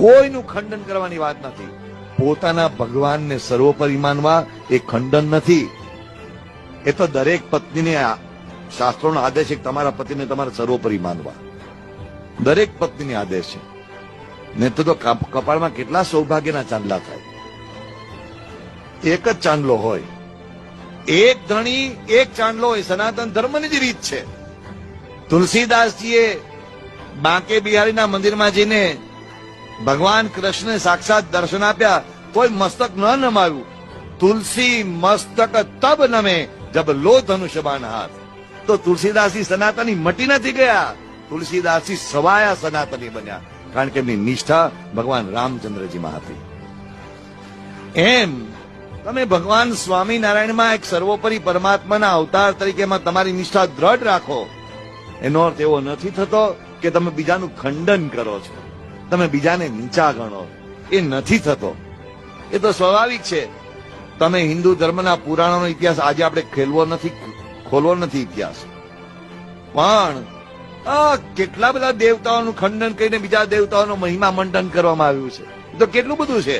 કોઈનું ખંડન કરવાની વાત નથી. પોતાના ભગવાનને સર્વોપરી માનવા એ ખંડન નથી. એ તો દરેક પત્નીને શાસ્ત્રોનો આદેશ છે કે તમારા પતિને તમારે સર્વોપરી માનવા. દરેક પત્નીને આદેશ છે. ને તો કપાળમાં કેટલા સૌભાગ્યના ચાંદલા થાય. એક જ ચાંદલો હોય, એક ધણી એક ચાંદલો હોય. સનાતન ધર્મની જ રીત છે. તુલસીદાસજીએ બાંકે બિહારીના મંદિરમાં જઈને ભગવાન કૃષ્ણને સાક્ષાત દર્શન આપ્યા, કોઈ મસ્તક ન નમાવ્યું. તુલસી મસ્તક તબ નમે જબ લો ધનુષબાન હાથ. તો તુલસીદાસજી સનાતની મટી નથી ગયા, તુલસીદાસજી સવાયા સનાતની બન્યા, કારણ કે એમની નિષ્ઠા ભગવાન રામચંદ્રજીમાં હતી. એમ તમે ભગવાન સ્વામિનારાયણમાં એક સર્વોપરી પરમાત્માના અવતાર તરીકેમાં તમારી નિષ્ઠા દ્રઢ રાખો. એનો અર્થ એવો નથી થતો કે તમે બીજાનું ખંડન કરો છો, તમે બીજાને નીચા ગણો. એ નથી થતો. એ તો સ્વાભાવિક છે. તમે હિન્દુ ધર્મના પુરાણોનો ઇતિહાસ આજે આપણે ખોલવો નથી ઇતિહાસ, પણ કેટલા બધા દેવતાઓનું ખંડન કરીને બીજા દેવતાઓનો મહિમા મંડન કરવામાં આવ્યું છે. તો કેટલું બધું છે.